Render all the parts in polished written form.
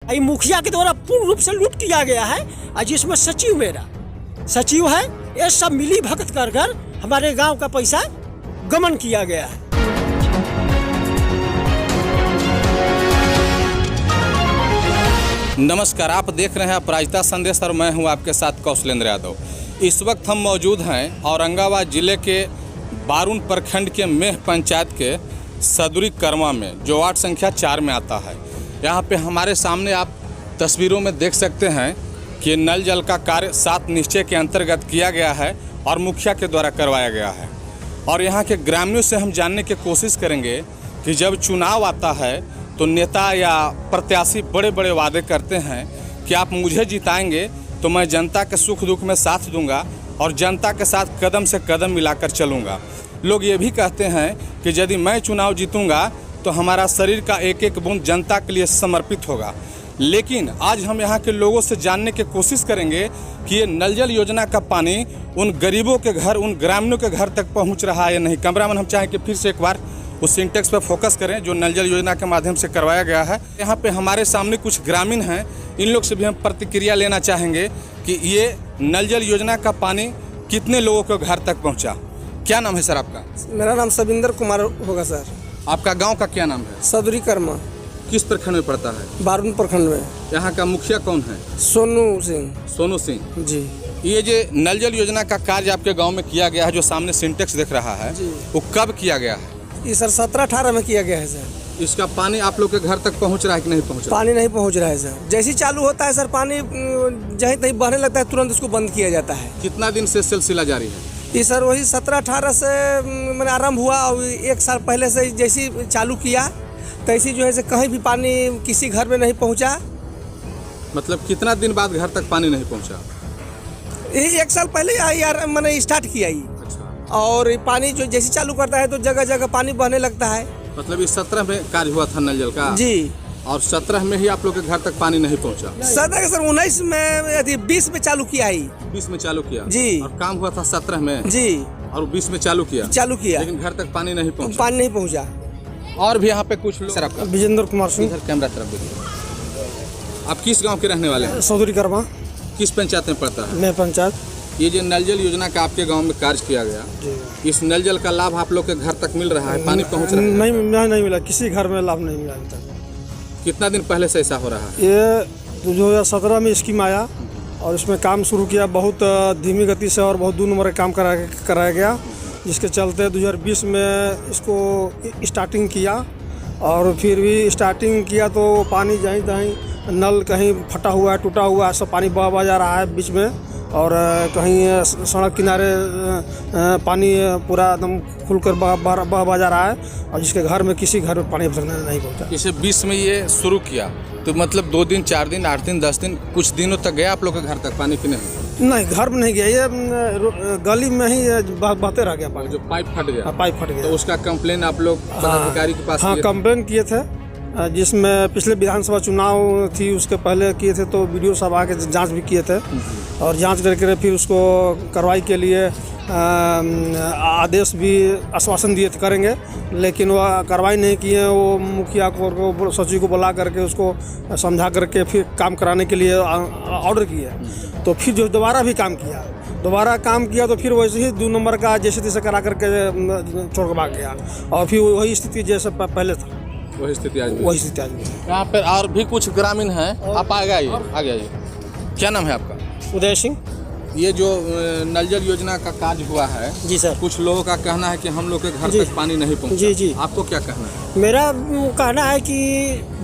ये मुखिया के द्वारा पूर्ण रूप से लूट किया गया है और जिसमें सचिव मेरा सचिव है, ये सब मिली भगत कर कर हमारे गांव का पैसा गमन किया गया है। नमस्कार, आप देख रहे हैं अपराजिता संदेश और मैं हूं आपके साथ कौशलेंद्र यादव। इस वक्त हम मौजूद हैं औरंगाबाद ज़िले के बारून प्रखंड के मेह पंचायत के सदुरी कर्मा में, जो वार्ड संख्या 4 में आता है। यहाँ पे हमारे सामने आप तस्वीरों में देख सकते हैं कि नल जल का कार्य 7 निश्चय के अंतर्गत किया गया है और मुखिया के द्वारा करवाया गया है। और यहाँ के ग्रामीणों से हम जानने की कोशिश करेंगे कि जब चुनाव आता है तो नेता या प्रत्याशी बड़े बड़े वादे करते हैं कि आप मुझे जिताएंगे तो मैं जनता के सुख दुख में साथ दूंगा और जनता के साथ कदम से कदम मिलाकर चलूंगा। लोग ये भी कहते हैं कि यदि मैं चुनाव जीतूंगा तो हमारा शरीर का एक एक बूंद जनता के लिए समर्पित होगा। लेकिन आज हम यहाँ के लोगों से जानने की कोशिश करेंगे कि ये नल जल योजना का पानी उन गरीबों के घर, उन ग्रामीणों के घर तक पहुँच रहा है या नहीं। कैमरामैन हम चाहें कि फिर से एक बार उस सिंटेक्स पर फोकस करें जो नल जल योजना के माध्यम से करवाया गया है। यहाँ पे हमारे सामने कुछ ग्रामीण हैं, इन लोग से भी हम प्रतिक्रिया लेना चाहेंगे कि ये नल जल योजना का पानी कितने लोगों के घर तक पहुँचा। क्या नाम है सर आपका? मेरा नाम सविंदर कुमार होगा सर। आपका गांव का क्या नाम है? सदुरी कर्मा। किस प्रखंड में पड़ता है? बारून प्रखंड में। यहाँ का मुखिया कौन है? सोनू सिंह। सोनू सिंह जी। ये जो नल जल योजना का कार्य आपके गांव में किया गया है, जो सामने सिंटेक्स दिख रहा है, वो कब किया गया है? ये सर 17-18 में किया गया है सर। इसका पानी आप लोग के घर तक पहुंच रहा है कि नहीं पहुंच रहा? पानी नहीं पहुंच रहा है सर। जैसे ही चालू होता है सर पानी जहीं तहीं बहने लगता है, तुरंत उसको बंद किया जाता है। कितना दिन से सिलसिला जारी है? ये सर वही 17-18 से मैंने आरम्भ हुआ और 1 साल पहले से जैसे चालू किया तैसी जो है से कहीं भी पानी किसी घर में नहीं पहुँचा। मतलब कितना दिन बाद घर तक पानी नहीं पहुँचा? यही 1 साल पहले यार मैंने स्टार्ट किया ही। और पानी जो जैसे चालू करता है तो जगह जगह पानी बहने लगता है। मतलब इस 17 में कार्य हुआ था नल जल का? जी। और 17 में ही आप लोग के घर तक पानी नहीं पहुंचा? 19 में 20 में चालू किया ही। 20 में चालू किया जी। और काम हुआ था 17 में जी। और 20 में चालू किया लेकिन घर तक पानी नहीं पहुंचा। पानी नहीं पहुंचा। और भी यहाँ पे कुछ लोग। सर आपका? विजेंद्र कुमार सिंह। इधर कैमरा तरफ देखिए। आप किस गाँव के रहने वाले हैं? सदुरी कर्मा। किस पंचायत में पड़ता है? मैं पंचायत। ये जो नल जल योजना का आपके गांव में कार्य किया गया, इस नल जल का लाभ आप लोग के घर तक मिल रहा है? पानी पहुंच रहा है? नहीं मिला, किसी घर में लाभ नहीं मिला अभी तक। कितना दिन पहले से ऐसा हो रहा है? ये 2017 में स्कीम आया और इसमें काम शुरू किया बहुत धीमी गति से और बहुत 2 नंबर का काम कराया गया, जिसके चलते 2020 में इसको स्टार्टिंग किया। और फिर भी स्टार्टिंग किया तो पानी जहीं तहीं नल कहीं फटा हुआ है, टूटा हुआ है, सब पानी बह जा रहा है बीच में। और कहीं सड़क किनारे पानी पूरा एकदम खुलकर बह जा रहा है और जिसके घर में किसी घर में पानी नहीं पहुंचा। इसे 20 में ये शुरू किया तो मतलब 2 दिन, 4 दिन, 8 दिन, 10 दिन, कुछ दिनों तक गया आप लोग के घर तक पानी कि नहीं? नहीं, घर में नहीं गया, ये गली में ही बहते रह गया पानी। जो पाइप फट गया? पाइप फट गया तो उसका कंप्लेन आप लोग पदाधिकारी के पास? हाँ, कंप्लेन किए थे। जिसमें पिछले विधानसभा चुनाव थी उसके पहले किए थे तो वीडियो सब आके जांच भी किए थे और जांच करके फिर उसको कार्रवाई के लिए आदेश भी आश्वासन दिए थे करेंगे, लेकिन वह कार्रवाई नहीं किए। वो मुखिया को सचिव को बुला करके उसको समझा करके फिर काम कराने के लिए ऑर्डर किए। तो फिर जो दोबारा काम किया तो फिर वैसे ही 2 नंबर का जैसे तैसे करा करके छोड़ के भाग गया और फिर वही स्थिति जैसे पहले था वही स्थिति आज भी। यहाँ पर और भी कुछ ग्रामीण हैं, आप आगे आइए। क्या नाम है आपका? उदय सिंह। ये जो नल जल योजना का कार्य हुआ है, जी सर, कुछ लोगों का कहना है कि हम लोग के घर तक पानी नहीं पहुंचा। जी। आपको क्या कहना है? मेरा कहना है कि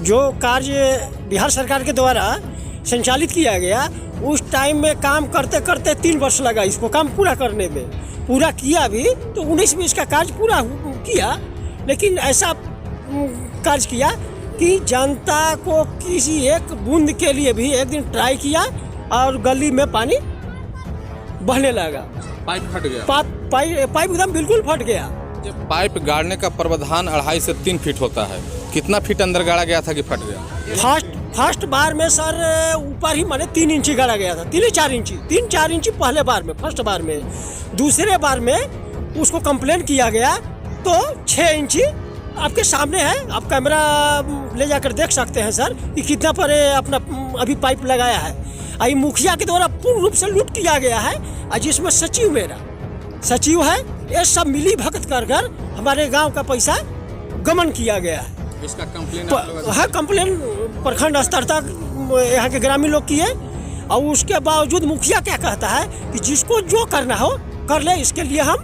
जो कार्य बिहार सरकार के द्वारा संचालित किया गया उस टाइम में काम करते करते 3 वर्ष लगा इसको काम पूरा करने में। पूरा किया भी तो 19 में इसका कार्य पूरा किया, लेकिन ऐसा कार्य किया कि जनता को किसी एक बूंद के लिए भी एक दिन ट्राई किया और गली में पानी बहने लगा। पाइप फट गया? पाइप एकदम बिल्कुल फट गया। पाइप गाड़ने का प्रावधान 2.5 से 3 फीट होता है, कितना फीट अंदर गाड़ा गया था कि फट गया? फर्स्ट बार में सर ऊपर ही माने 3 इंची गाड़ा गया था, 3-4 इंची पहले बार में, फर्स्ट बार में। दूसरे बार में उसको कंप्लेन किया गया तो 6 इंची आपके सामने है, आप कैमरा ले जाकर देख सकते हैं सर कि कितना पर अपना अभी पाइप लगाया है। ये मुखिया के द्वारा पूर्ण रूप से लूट किया गया है। और जिसमें सचिव मेरा सचिव है, ये सब मिली भगत कर कर हमारे गांव का पैसा गमन किया गया है। इसका कंप्लेन है, कंप्लेन प्रखंड स्तर तक यहाँ के ग्रामीण लोग किए। और उसके बावजूद मुखिया क्या कहता है कि जिसको जो करना हो कर ले, इसके लिए हम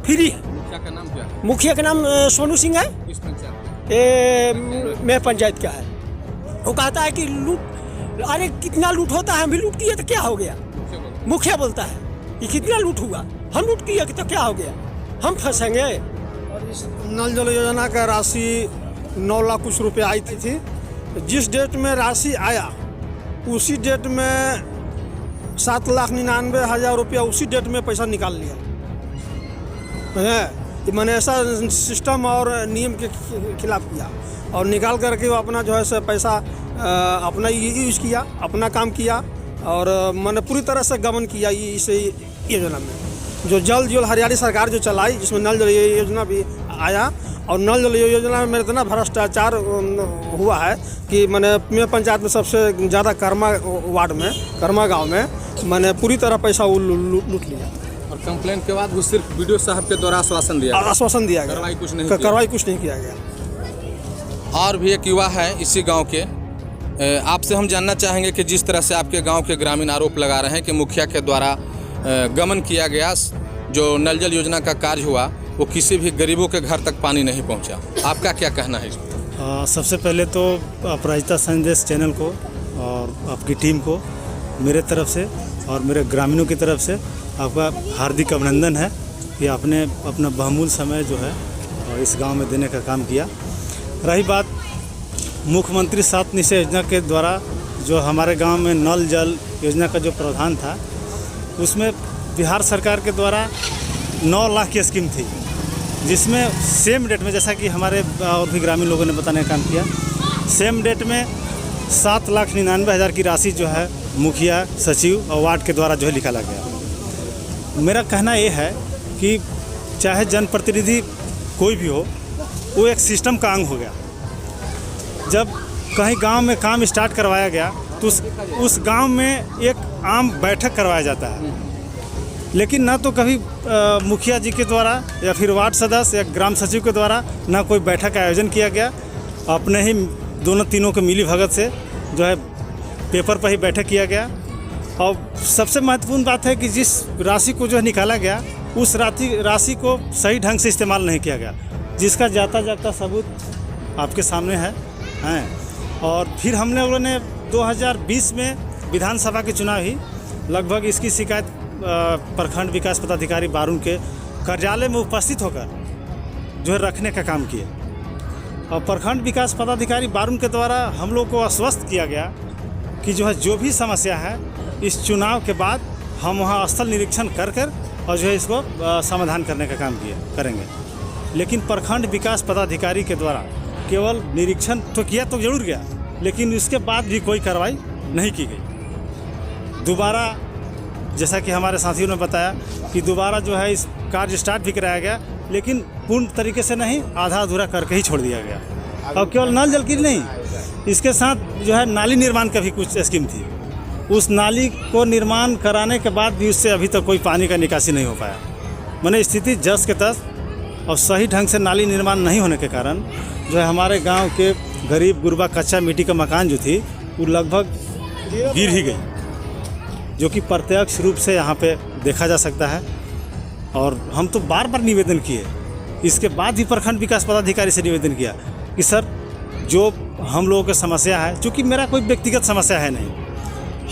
फ्री है। मुखिया का नाम क्या है? मुखिया का नाम सोनू सिंह है, किस पंचायत? ये मैं पंचायत का है। वो कहता है कि लूट, अरे कितना लूट होता है, हम भी लूट किए तो क्या हो गया। मुखिया बोलता है कि कितना लूट हुआ, हम लूट किए तो क्या हो गया, हम फंसेंगे। और इस नल जल योजना का राशि 9 लाख कुछ रुपए आई थी। जिस डेट में राशि आया उसी डेट में 7,99,000 रुपया उसी डेट में पैसा निकाल लिया है। मैंने ऐसा सिस्टम और नियम के खिलाफ किया और निकाल करके वो अपना जो है से पैसा अपना यूज किया, अपना काम किया और मैंने पूरी तरह से गमन किया इस योजना में। जो जल जीवन हरियाली सरकार जो चलाई, जिसमें नल जल योजना भी आया और नल जल योजना में इतना भ्रष्टाचार हुआ है कि मैंने पंचायत में सबसे ज़्यादा कर्मा वार्ड में, कर्मा गांव में मैंने पूरी तरह पैसा लूट लिया। और कंप्लेन के बाद वो सिर्फ वीडियो साहब के द्वारा आश्वासन दिया गया, कार्रवाई कुछ नहीं किया गया। और भी एक युवा है इसी गांव के, आपसे हम जानना चाहेंगे कि जिस तरह से आपके गांव के ग्रामीण आरोप लगा रहे हैं कि मुखिया के द्वारा गमन किया गया, जो नल जल योजना का कार्य हुआ वो किसी भी गरीबों के घर तक पानी नहीं पहुंचा, आपका क्या कहना है? सबसे पहले तो अपराजिता संदेश चैनल को और आपकी टीम को मेरे तरफ से और मेरे ग्रामीणों की तरफ से आपका हार्दिक अभिनंदन है कि आपने अपना बहुमूल्य समय जो है इस गांव में देने का काम किया। रही बात मुख्यमंत्री 7 निश्चय योजना के द्वारा जो हमारे गांव में नल जल योजना का जो प्रावधान था, उसमें बिहार सरकार के द्वारा 9 लाख की स्कीम थी, जिसमें सेम डेट में, जैसा कि हमारे और भी ग्रामीण लोगों ने बताने का काम किया, सेम डेट में 7,99,000 की राशि जो है मुखिया, सचिव और वार्ड के द्वारा जो है निकाला गया। मेरा कहना ये है कि चाहे जनप्रतिनिधि कोई भी हो, वो एक सिस्टम का अंग हो गया। जब कहीं गांव में काम स्टार्ट करवाया गया तो उस गांव में एक आम बैठक करवाया जाता है, लेकिन ना तो कभी मुखिया जी के द्वारा या फिर वार्ड सदस्य या ग्राम सचिव के द्वारा ना कोई बैठक का आयोजन किया गया। अपने ही दोनों तीनों के मिली भगत से जो है पेपर पर ही बैठक किया गया। और सबसे महत्वपूर्ण बात है कि जिस राशि को जो है निकाला गया, उस राशि को सही ढंग से इस्तेमाल नहीं किया गया, जिसका जाता सबूत आपके सामने है। और फिर हम लोगों ने 2020 में विधानसभा के चुनाव ही लगभग इसकी शिकायत प्रखंड विकास पदाधिकारी बारून के कार्यालय में उपस्थित होकर जो है रखने का काम किए। और प्रखंड विकास पदाधिकारी बारून के द्वारा हम लोग को आश्वस्त किया गया कि जो है जो भी समस्या है इस चुनाव के बाद हम वहां स्थल निरीक्षण कर और जो है इसको समाधान करने का काम करेंगे। लेकिन प्रखंड विकास पदाधिकारी के द्वारा केवल निरीक्षण तो किया तो जरूर गया, लेकिन इसके बाद भी कोई कार्रवाई नहीं की गई। दोबारा जैसा कि हमारे साथियों ने बताया कि दोबारा जो है इस कार्य स्टार्ट भी कराया गया, लेकिन पूर्ण तरीके से नहीं, आधा अधूरा करके ही छोड़ दिया गया। और केवल नल जल की नहीं, इसके साथ जो है नाली निर्माण का भी कुछ स्कीम थी। उस नाली को निर्माण कराने के बाद भी उससे अभी तक कोई पानी का निकासी नहीं हो पाया। मैंने स्थिति जस के तस और सही ढंग से नाली निर्माण नहीं होने के कारण जो है हमारे गांव के गरीब गुरबा कच्चा मिट्टी का मकान जो थी वो लगभग गिर ही गई, जो कि प्रत्यक्ष रूप से यहाँ पे देखा जा सकता है। और हम तो बार बार निवेदन किए, इसके बाद भी प्रखंड विकास पदाधिकारी से निवेदन किया कि सर जो हम लोगों की समस्या है, चूँकि मेरा कोई व्यक्तिगत समस्या है नहीं,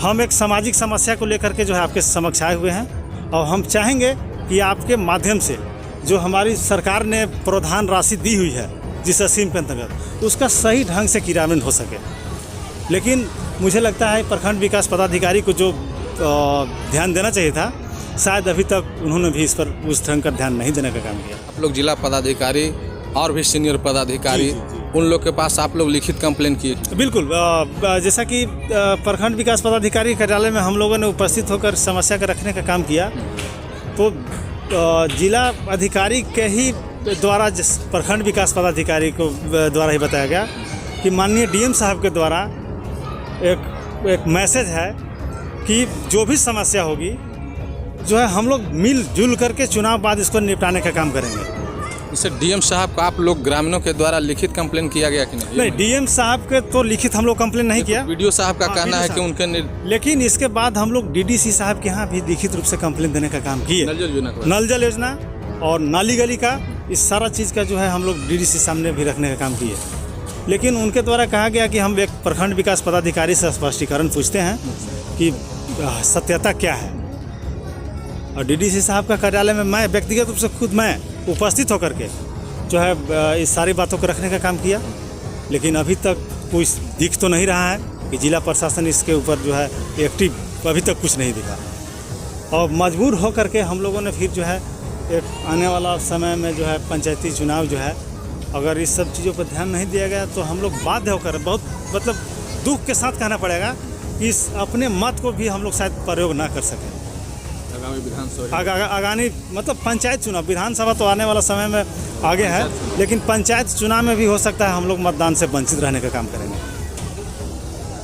हम एक सामाजिक समस्या को लेकर के जो है आपके समक्ष आए हुए हैं। और हम चाहेंगे कि आपके माध्यम से जो हमारी सरकार ने प्रावधान राशि दी हुई है जिस स्कीम के अंतर्गत, उसका सही ढंग से क्रियान्वयन हो सके। लेकिन मुझे लगता है प्रखंड विकास पदाधिकारी को जो ध्यान देना चाहिए था, शायद अभी तक उन्होंने भी इस पर उस ढंग का ध्यान नहीं देने का काम किया। आप लोग जिला पदाधिकारी और भी सीनियर पदाधिकारी, उन लोग के पास आप लोग लिखित कंप्लेन किए? बिल्कुल, जैसा कि प्रखंड विकास पदाधिकारी कार्यालय में हम लोगों ने उपस्थित होकर समस्या का रखने का काम किया, तो जिला अधिकारी के ही द्वारा जिस प्रखंड विकास पदाधिकारी को द्वारा ही बताया गया कि माननीय डीएम साहब के द्वारा एक मैसेज है कि जो भी समस्या होगी जो है हम लोग मिलजुल करके चुनाव बाद इसको निपटाने का काम करेंगे। इसे डीएम साहब को आप लोग ग्रामीणों के द्वारा लिखित कंप्लेन किया गया कि नहीं? नहीं, डीएम साहब के तो लिखित हम लोग कंप्लेन नहीं किया। वीडियो साहब का हाँ, कहना है BDO कि उनके लेकिन इसके बाद हम लोग डीडीसी साहब के यहाँ भी लिखित रूप से कंप्लेन देने का काम किए। नल जल योजना और नाली गली का इस सारा चीज़ का जो है हम लोग डीडीसी सामने भी रखने का काम किए, लेकिन उनके द्वारा कहा गया कि हम एक प्रखंड विकास पदाधिकारी से स्पष्टीकरण पूछते हैं कि सत्यता क्या है। और डीडीसी साहब का कार्यालय में मैं व्यक्तिगत रूप से खुद मैं उपस्थित होकर के जो है इस सारी बातों को रखने का काम किया, लेकिन अभी तक कुछ दिख तो नहीं रहा है कि जिला प्रशासन इसके ऊपर जो है एक्टिव अभी तक कुछ नहीं दिखा। और मजबूर होकर के हम लोगों ने फिर जो है एक आने वाला समय में जो है पंचायती चुनाव जो है अगर इस सब चीज़ों पर ध्यान नहीं दिया गया तो हम लोग बाध्य होकर बहुत मतलब दुख के साथ कहना पड़ेगा कि इस अपने मत को भी हम लोग शायद प्रयोग ना कर सकें आगामी विधानसभा आगामी मतलब पंचायत चुनाव। विधानसभा तो आने वाला समय में आगे है, लेकिन पंचायत चुनाव में भी हो सकता है हम लोग मतदान से वंचित रहने का काम करेंगे।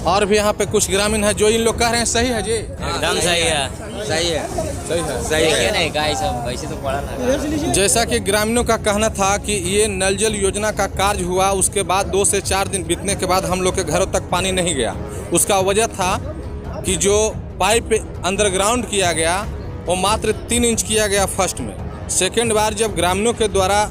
और भी यहाँ पे कुछ ग्रामीण है जो इन लोग कह रहे हैं सही है जी, एकदम सही है, सही है, सही है, सही है नहीं गाय सब वैसे तो पड़ा था। जैसा कि ग्रामीणों का कहना था कि ये नल जल योजना का कार्य हुआ, उसके बाद 2 से 4 दिन बीतने के बाद हम लोग के घरों तक पानी नहीं गया। उसका वजह था कि जो पाइप अंडरग्राउंड किया गया वो मात्र 3 इंच किया गया फर्स्ट में। सेकेंड बार जब ग्रामीणों के द्वारा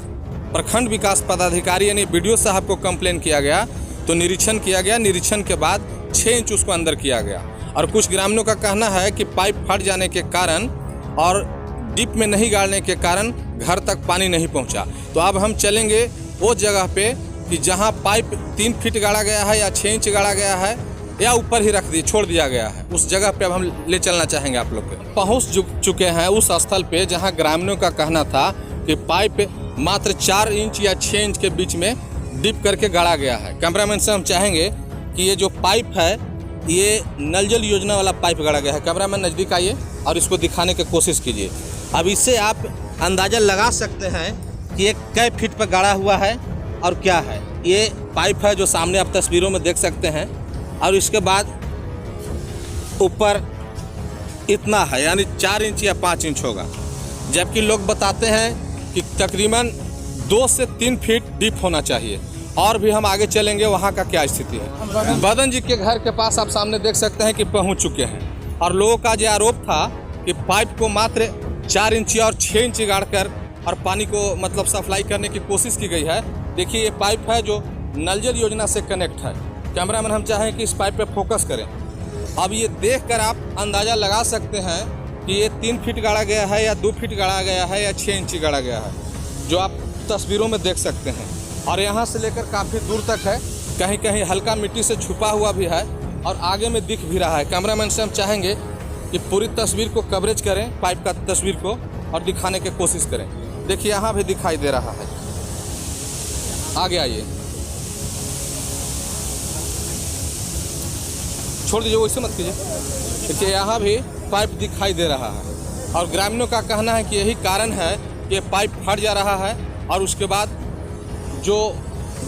प्रखंड विकास पदाधिकारी यानी BDO साहब को कंप्लेन किया गया तो निरीक्षण किया गया, निरीक्षण के बाद 6 इंच उसको अंदर किया गया। और कुछ ग्रामीणों का कहना है कि पाइप फट जाने के कारण और डीप में नहीं गाड़ने के कारण घर तक पानी नहीं पहुंचा। तो अब हम चलेंगे वो जगह पे कि जहां पाइप 3 फीट गाड़ा गया है या 6 इंच गाड़ा गया है या ऊपर ही छोड़ दिया गया है, उस जगह पे अब हम ले चलना चाहेंगे आप लोग को। पहुंच चुके हैं उस स्थल पे जहां ग्रामीणों का कहना था कि पाइप मात्र 4 इंच या 6 इंच के बीच में डीप करके गाड़ा गया है। कैमरामैन से हम चाहेंगे कि ये जो पाइप है ये नल जल योजना वाला पाइप गाड़ा गया है। कैमरामैन नज़दीक आइए और इसको दिखाने की कोशिश कीजिए। अब इससे आप अंदाज़ा लगा सकते हैं कि ये कै फीट पर गाड़ा हुआ है और क्या है। ये पाइप है जो सामने आप तस्वीरों में देख सकते हैं, और इसके बाद ऊपर इतना है यानी 4 इंच या 5 इंच होगा, जबकि लोग बताते हैं कि तकरीबन 2 से 3 फीट डीप होना चाहिए। और भी हम आगे चलेंगे वहाँ का क्या स्थिति है। बदन जी के घर के पास आप सामने देख सकते हैं कि पहुँच चुके हैं, और लोगों का जो आरोप था कि पाइप को मात्र 4 इंच और 6 इंच गाड़कर और पानी को मतलब सप्लाई करने की कोशिश की गई है। देखिए ये पाइप है जो नल जल योजना से कनेक्ट है। कैमरामैन हम चाहें कि इस पाइप पे फोकस करें। अब ये देखकर आप अंदाज़ा लगा सकते हैं कि ये 3 फीट गाड़ा गया है या 2 फीट गाड़ा गया है या 6 इंच गाड़ा गया है, जो आप तस्वीरों में देख सकते हैं। और यहाँ से लेकर काफ़ी दूर तक है, कहीं कहीं हल्का मिट्टी से छुपा हुआ भी है और आगे में दिख भी रहा है। कैमरामैन से हम चाहेंगे कि पूरी तस्वीर को कवरेज करें, पाइप का तस्वीर को, और दिखाने की कोशिश करें। देखिए यहाँ भी दिखाई दे रहा है, आगे आइए, छोड़ दीजिए वैसे मत कीजिए। देखिए यहाँ भी पाइप दिखाई दे रहा है, और ग्रामीणों का कहना है कि यही कारण है कि ये पाइप फट जा रहा है और उसके बाद जो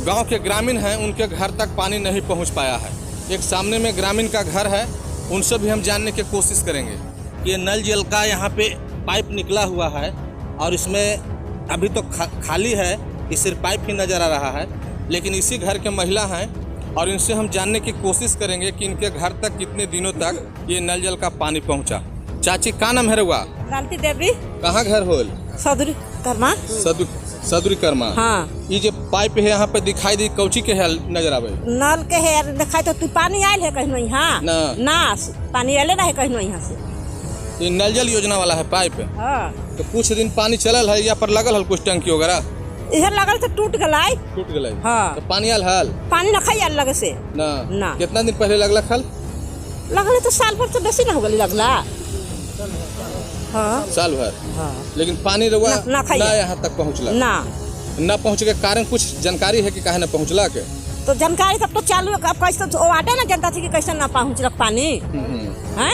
गांव के ग्रामीण हैं उनके घर तक पानी नहीं पहुंच पाया है। एक सामने में ग्रामीण का घर है, उनसे भी हम जानने की कोशिश करेंगे। ये नल जल का यहाँ पे पाइप निकला हुआ है और इसमें अभी तो खाली है, ये सिर्फ पाइप ही नज़र आ रहा है, लेकिन इसी घर के महिला हैं और इनसे हम जानने की कोशिश करेंगे कि इनके घर तक कितने दिनों तक ये नल जल का पानी पहुँचा। चाची का नाम है रुआ? लालती देवी। कहाँ घर होल? सदुरी कर्मा। सदुरी कर्मा। हाँ। ये जो पाइप है यहाँ पे दिखाई दी, कौची के है नजर आवे? नल के है दिखाई तो तू पानी आयल है कहीं यहाँ ना पानी आले ना है कहीं यहाँ से। ये नल जल योजना वाला है पाइप? हाँ। तो कुछ दिन पानी चलल है, यहाँ पर लगल है कुछ टंकी वगैरह? इधर लगल तो टूट गलाई। टूट गलाई? हाँ। तो पानी आल हल? पानी न खाई लगे से ना। कितना दिन पहले लगला खल? लगल तो साल भर तो बेसी ना हो गई लगला। हाँ। साल भर? हाँ। लेकिन पानी रुआ ना यहाँ तक पहुँचला? ना पहुँच के कारण कुछ जानकारी है कि काहे ना पहुँचला के? तो जानकारी तब तो चालू है, अब कैसे तो आटे ना जनता थी कि कैसे ना पहुँच रख पानी है।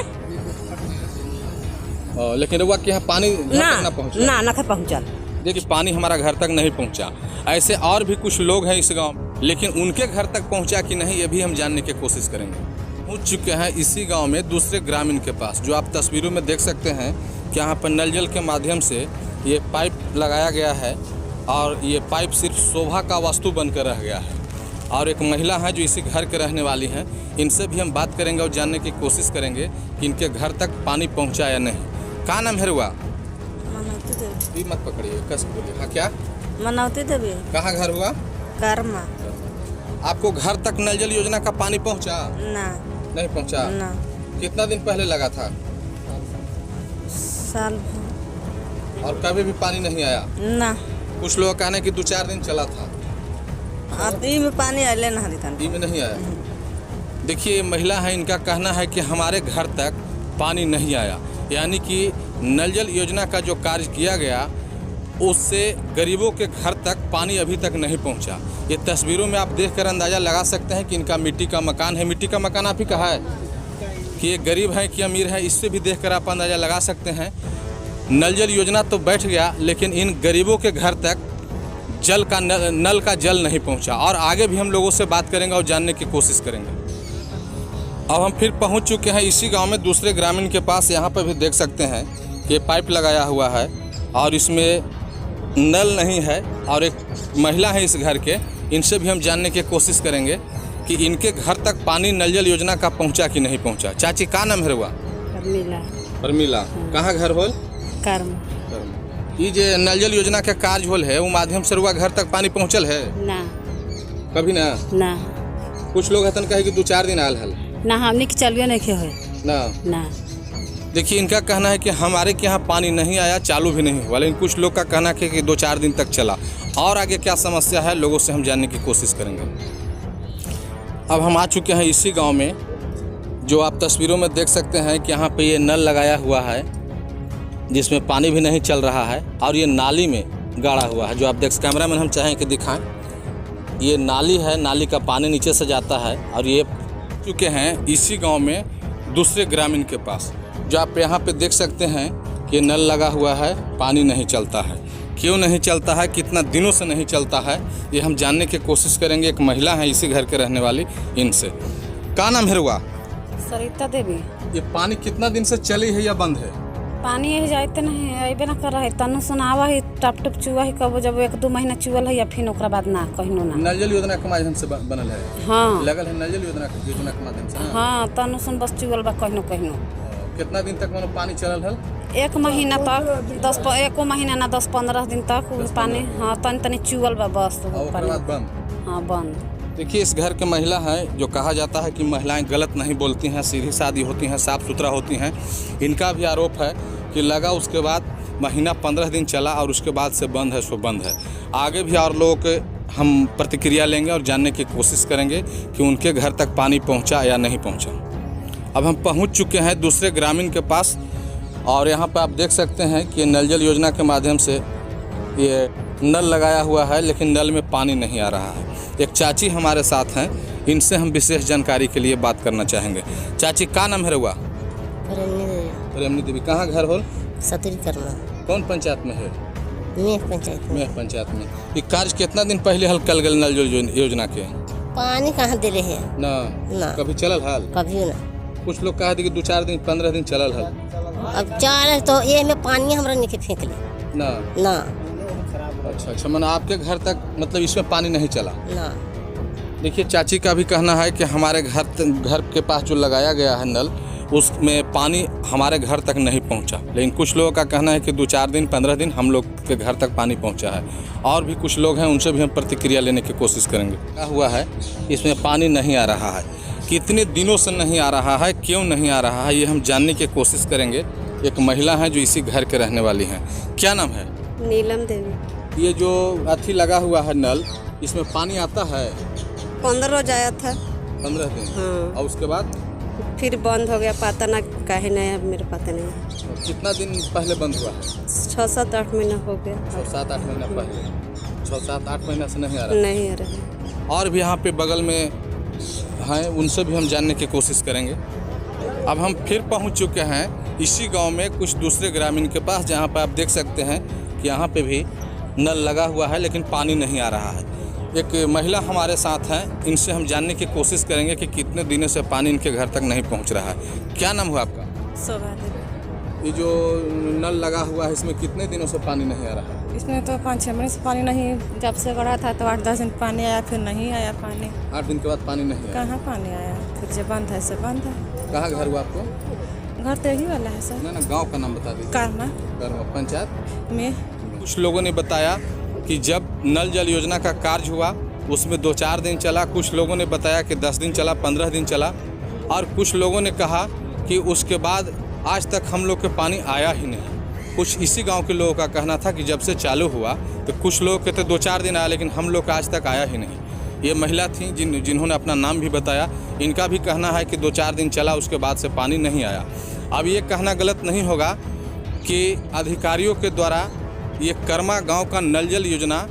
लेकिन रुआ के यहाँ पानी ना पहुँचल। देखिए पानी हमारा घर तक नहीं पहुंचा। ऐसे और भी कुछ लोग हैं इस गांव में, लेकिन उनके घर तक पहुंचा कि नहीं ये भी हम जानने की कोशिश करेंगे। पहुंच चुके हैं इसी गांव में दूसरे ग्रामीण के पास, जो आप तस्वीरों में देख सकते हैं कि यहाँ पर नल जल के माध्यम से ये पाइप लगाया गया है और ये पाइप सिर्फ शोभा का वस्तु बनकर रह गया है। और एक महिला है जो इसी घर के रहने वाली हैं, इनसे भी हम बात करेंगे और जानने की कोशिश करेंगे कि इनके घर तक पानी पहुंचा या नहीं। कहाँ नाम है रुआ? मनौती देवी। मत पकड़िए, कैसे बोलिए। हाँ क्या? मनौती देवी। कहाँ घर हुआ? कर्मा। आपको घर तक नल जल योजना का पानी पहुंचा? ना। नहीं पहुंचा? ना। कितना दिन पहले लगा था? साल भर। और कभी भी पानी नहीं आया? ना। कुछ लोग कहने कि 2-4 दिन चला था। ई में पानी आले ना ई में नहीं आया। देखिए महिला है, इनका कहना है कि हमारे घर तक पानी नहीं आया, यानी कि नल जल योजना का जो कार्य किया गया उससे गरीबों के घर तक पानी अभी तक नहीं पहुंचा। ये तस्वीरों में आप देखकर अंदाज़ा लगा सकते हैं कि इनका मिट्टी का मकान है। मिट्टी का मकान आप ही कहा है कि ये गरीब है कि अमीर है, इससे भी देखकर आप अंदाज़ा लगा सकते हैं। नल जल योजना तो बैठ गया, लेकिन इन गरीबों के घर तक जल का नल का जल नहीं पहुंचा। और आगे भी हम लोगों से बात करेंगे और जानने की कोशिश करेंगे। अब हम फिर पहुंच चुके हैं इसी गांव में दूसरे ग्रामीण के पास। यहाँ पर भी देख सकते हैं कि पाइप लगाया हुआ है और इसमें नल नहीं है, और एक महिला है इस घर के, इनसे भी हम जानने की कोशिश करेंगे कि इनके घर तक पानी नल जल योजना का पहुँचा कि नहीं पहुँचा। चाची का नाम है रुआ? परमीला। कहाँ घर होल? कर्म। ये जो नल जल योजना के कार्य होल है वो माध्यम से रुआ घर तक पानी पहुँचल है? ना। कभी ना? ना। कुछ लोग हतन कहे कि 2-4 दिन आयल हल ना, हमने के चलियो नहीं है ना। ना। देखिए इनका कहना है कि हमारे के यहाँ पानी नहीं आया, चालू भी नहीं हुआ, लेकिन कुछ लोग का कहना है कि 2-4 दिन तक चला। और आगे क्या समस्या है लोगों से हम जानने की कोशिश करेंगे। अब हम आ चुके हैं इसी गांव में, जो आप तस्वीरों में देख सकते हैं कि यहाँ पे ये नल लगाया हुआ है जिसमें पानी भी नहीं चल रहा है, और ये नाली में गाड़ा हुआ है। जो आप देख, कैमरा मैन हम चाहें कि दिखाएं, ये नाली है, नाली का पानी नीचे से जाता है। और ये चुके हैं इसी गांव में दूसरे ग्रामीण के पास, जो आप यहाँ पे देख सकते हैं कि नल लगा हुआ है, पानी नहीं चलता है। क्यों नहीं चलता है, कितना दिनों से नहीं चलता है, ये हम जानने की कोशिश करेंगे। एक महिला है इसी घर के रहने वाली, इनसे। का नाम है रुआ? सरिता देवी। ये पानी कितना दिन से चली है या बंद है? पानी यही जाते नहीं है, अबे ना कर रहा है, तनु सुनावा है, टप टप चुआ है, कब जब 1-2 महीना चुअल है या फिर ओकरा बाद ना कहिनो ना। नल जल योजना के माध्यम से बनल है? हाँ लगल है नल जल योजना के माध्यम से? हाँ, तनु सुन बस चुअल बा कहिनो कहिनो। कितना दिन तक मानो पानी चलल है? 1 महीना तक, 1 महीना ना 10-15 दिन तक पानी, हाँ तनी तनी चुअल बा बस। और उसके बाद बंद? हाँ बंद। देखिए इस घर के महिला हैं, जो कहा जाता है कि महिलाएं गलत नहीं बोलती हैं, सीधी सादी होती हैं, साफ़ सुथरा होती हैं। इनका भी आरोप है कि लगा, उसके बाद महीना 15 दिन चला और उसके बाद से बंद है सो बंद है। आगे भी और लोगों के हम प्रतिक्रिया लेंगे और जानने की कोशिश करेंगे कि उनके घर तक पानी पहुंचा या नहीं पहुंचा। अब हम पहुंच चुके हैं दूसरे ग्रामीण के पास, और यहाँ पर आप देख सकते हैं कि नल जल योजना के माध्यम से ये नल लगाया हुआ है, लेकिन नल में पानी नहीं आ रहा है। एक चाची हमारे साथ हैं, इनसे हम विशेष जानकारी के लिए बात करना चाहेंगे। चाची का नाम है रुआ? प्रेमनी देवी। कहाँ घर होल? सतरी करना। कौन पंचायत में है? मेह पंचायत में। मेह पंचायत में। ये कार्य कितना दिन पहले हल कल गल नल जल योजना के? पानी कहाँ दे रहे हैं ना, ना। कभी चलल हल? कभी ना। कुछ लोग कहा थे कि 2-4 दिन 15 दिन चलल हल। अब चार तो ये में पानी हमरा नीचे फेंक ले ना ना। अच्छा, मैंने आपके घर तक मतलब इसमें पानी नहीं चला ना। देखिए चाची का भी कहना है कि हमारे घर के पास जो लगाया गया है नल, उसमें पानी हमारे घर तक नहीं पहुंचा। लेकिन कुछ लोगों का कहना है कि 2-4 दिन 15 दिन हम लोग के घर तक पानी पहुंचा है। और भी कुछ लोग हैं, उनसे भी हम प्रतिक्रिया लेने की कोशिश करेंगे। क्या हुआ है, इसमें पानी नहीं आ रहा है, कितने दिनों से नहीं आ रहा है, क्यों नहीं आ रहा है, ये हम जानने की कोशिश करेंगे। एक महिला है जो इसी घर के रहने वाली हैं। क्या नाम है? नीलम देवी। ये जो अथी लगा हुआ है नल, इसमें पानी आता है? 15 रोज आया था। 15 दिन? हाँ। और उसके बाद फिर बंद हो गया, पता ना काहे नहीं है, मेरे पता नहीं। कितना दिन पहले बंद हुआ है? 6-7-8 महीना हो गया। 6-7-8 महीना पहले। 6-7-8 महीना से नहीं आ रहा? नहीं आ रहा। और भी यहाँ पे बगल में हैं, उनसे भी हम जानने की कोशिश करेंगे। अब हम फिर पहुँच चुके हैं इसी गांव में कुछ दूसरे ग्रामीण के पास, जहाँ पर आप देख सकते हैं कि यहाँ पे भी नल लगा हुआ है लेकिन पानी नहीं आ रहा है। एक महिला हमारे साथ हैं, इनसे हम जानने की कोशिश करेंगे कि कितने दिनों से पानी इनके घर तक नहीं पहुंच रहा है। क्या नाम हुआ आपका? शोभा देवी। ये जो नल लगा हुआ है इसमें कितने दिनों से पानी नहीं आ रहा है? इसमें तो 5-6 महीने से पानी नहीं, जब से गड़ा था तो 8-10 दिन पानी आया, फिर नहीं आया पानी। 8 दिन के बाद पानी नहीं आया? कहाँ पानी आया, फिर जो बंद है से बंद है। कहाँ घर हुआ आपको? घर तो यही वाला है सर। ना गांव का नाम बता दीजिए। कारमा पंचायत में। कुछ लोगों ने बताया कि जब नल जल योजना का कार्य हुआ उसमें 2-4 दिन चला, कुछ लोगों ने बताया कि 10 दिन चला, 15 दिन चला, और कुछ लोगों ने कहा कि उसके बाद आज तक हम लोग के पानी आया ही नहीं। कुछ इसी गांव के लोगों का कहना था कि जब से चालू हुआ तो कुछ लोग कहते 2-4 दिन आया, लेकिन हम लोग का आज तक आया ही नहीं। ये महिला थी जिन्होंने अपना नाम भी बताया, इनका भी कहना है कि 2-4 दिन चला उसके बाद से पानी नहीं आया। अब ये कहना गलत नहीं होगा कि अधिकारियों के द्वारा ये कर्मा गांव का नल जल योजना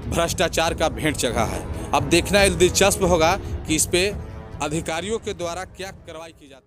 भ्रष्टाचार का भेंट चढ़ा है। अब देखना दिलचस्प होगा कि इस पे अधिकारियों के द्वारा क्या कार्रवाई की जाती है।